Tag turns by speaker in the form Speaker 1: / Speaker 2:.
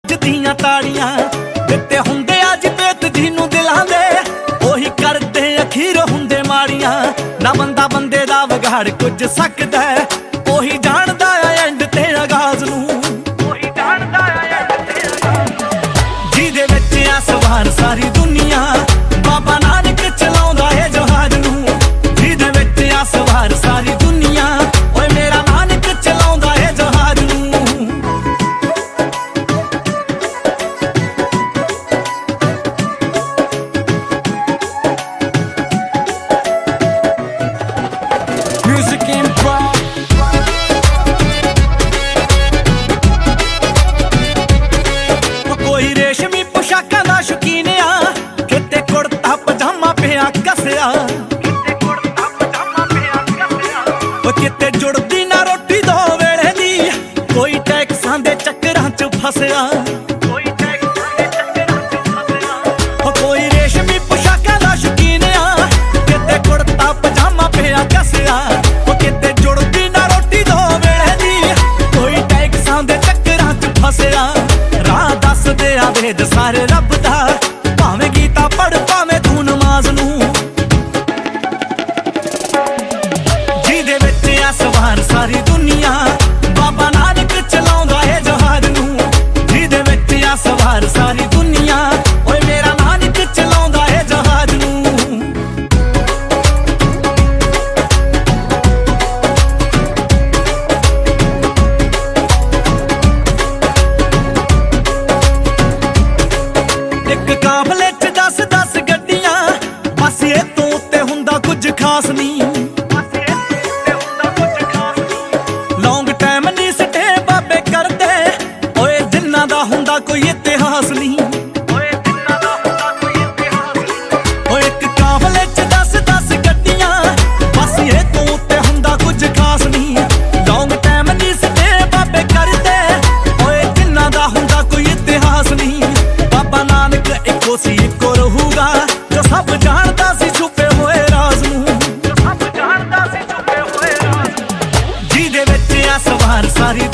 Speaker 1: ਵੱਜਦੀਆਂ ਤਾੜੀਆਂ। ਦਿੱਤੇ ਹੁੰਦੇ ਅੱਜ ਬੇਤ ਜਿਹਨੂੰ ਦਿਲਾਂ ਦੇ, ਉਹੀ ਕਰਦੇ ਅਖੀਰ ਹੁੰਦੇ ਮਾੜੀਆਂ। ਨਾ ਬੰਦਾ ਬੰਦੇ ਦਾ ਵਿਗਾੜ ਕੁਝ ਸਕਦਾ, ਉਹੀ ਜਾਣਦਾ ਆ ਐਂਡ ਤੇ ਆਗਾਜ਼ ਨੂੰ। ਉਹੀ ਜਾਣਦਾ ਆ ਐਂਡ ਤੇ ਆਗਾਜ਼। ਜਿਹਦੇ ਵਿੱਚ ਆ ਸਵਾਰ ਸਾਰੀ ਦੁਨੀਆ, ਬਾਬਾ ਨਾਨਕ ਚਲਾਉਂਦਾ ਏ ਜਹਾਜ਼ ਨੂੰ। ਜਿਹਦੇ ਵਿੱਚ ਆ ਸਵਾਰ ਸਾਰੀ ਦੁਨੀਆ, ਓਏ ਮੇਰਾ ਨਾਨਕ ਚਲਾਉਂਦਾ ਏ ਜਹਾਜ਼ ਨੂੰ। Music improv. ਕੋਈ ਰੇਸ਼ਮੀ ਪੁਸ਼ਾਕਾਂ ਦਾ ਸ਼ੌਕੀਨ ਆ, ਕਿਤੇ ਕੁੜਤਾ ਪਜਾਮਾ ਪਿਆ ਕੱਸਿਆ। ਕਿਤੇ ਜੁੜਦੀ ਨਾ ਰੋਟੀ ਦੋ ਵੇਲੇ ਦੀ, ਕੋਈ ਟੈਕਸਾਂ ਦੇ ਚੱਕਰਾਂ 'ਚ ਫਸਿਆ। ਕੋਈ ਰੇਸ਼ਮੀ ਪੁਸ਼ਾਕਾਂ ਦਾ ਸ਼ੌਕੀਨ ਆ, ਕਿਤੇ ਕੁੜਤਾ ਪਜਾਮਾ ਪਿਆ ਕੱਸਿਆ। ਕਿਤੇ ਜੁੜਦੀ ਨਾ ਰੋਟੀ ਦੋ ਵੇਲੇ ਦੀ, ਕੋਈ ਟੈਕਸਾਂ ਦੇ ਚੱਕਰਾਂ 'ਚ ਫਸਿਆ। ਰਾਹ ਦੱਸਦੇ ਆ ਵੇਦ ਸਾਰੇ ਰੱਬ ਦਾ, ਭਾਵੇਂ ਗੀਤਾ ਪੜ੍ਹ ਭਾਵੇਂ ਤੂੰ ਨਮਾਜ਼ ਨੂੰ। ਜਿਹਦੇ ਵਿੱਚ ਆ ਸਵਾਰ ਸਾਰੀ ਦੁਨੀਆ, ਬਾਬਾ ਨਾਨਕ ਚਲਾਉਂਦਾ ਏ ਜਹਾਜ਼ ਨੂੰ। ਜਿਹਦੇ ਵਿੱਚ ਆ ਸਵਾਰ ਸਾਰੀ ਦੁਨੀਆ, ਓਏ ਮੇਰਾ ਨਾਨਕ ਚਲਾਉਂਦਾ ਏ ਜਹਾਜ਼ ਨੂੰ। ਇੱਕ ਕਾਫਲੇ 'ਚ 10-10 ਗੱਡੀਆਂ, ਬਸ ਇਹ ਤੋਂ ਉੱਤੇ ਹੁੰਦਾ ਕੁਝ ਖਾਸ ਨਹੀਂ। ਲੌਂਗ ਟਾਈਮ ਨਹੀਂ ਸਟੇ ਬਾਬੇ ਕਰਦੇ, ਓਏ ਜਿੰਨਾ ਦਾ ਹੁੰਦਾ ਕੋਈ ਇਤਿਹਾਸ ਨਹੀਂ। ਓਏ ਇੱਕ ਕਾਫਲੇ 'ਚ 10-10 ਗੱਡੀਆਂ, ਬਸ ਇਹ ਤੋਂ ਉੱਤੇ ਹੁੰਦਾ ਕੁਝ ਖਾਸ ਨਹੀਂ। ਲੌਂਗ ਟਾਈਮ ਨਹੀਂ ਸਟੇ ਬਾਬੇ ਕਰਦੇ, ਓਏ ਜਿੰਨਾ ਦਾ ਹੁੰਦਾ ਕੋਈ ਇਤਿਹਾਸ ਨਹੀਂ। ਬਾਬਾ ਨਾਨਕ ਇੱਕੋ ਸੀ ਇੱਕੋ ਰਹੂਗਾ, ਜੋ ਸਭ ਜਾਣਦਾ ਸੀ ਛੁਪੇ ਹੋਏ ਰਾਜ਼ ਨੂੰ। ਜਿਹਦੇ ਵਿੱਚ ਆ ਸਵਾਰ ਸਾਰੀ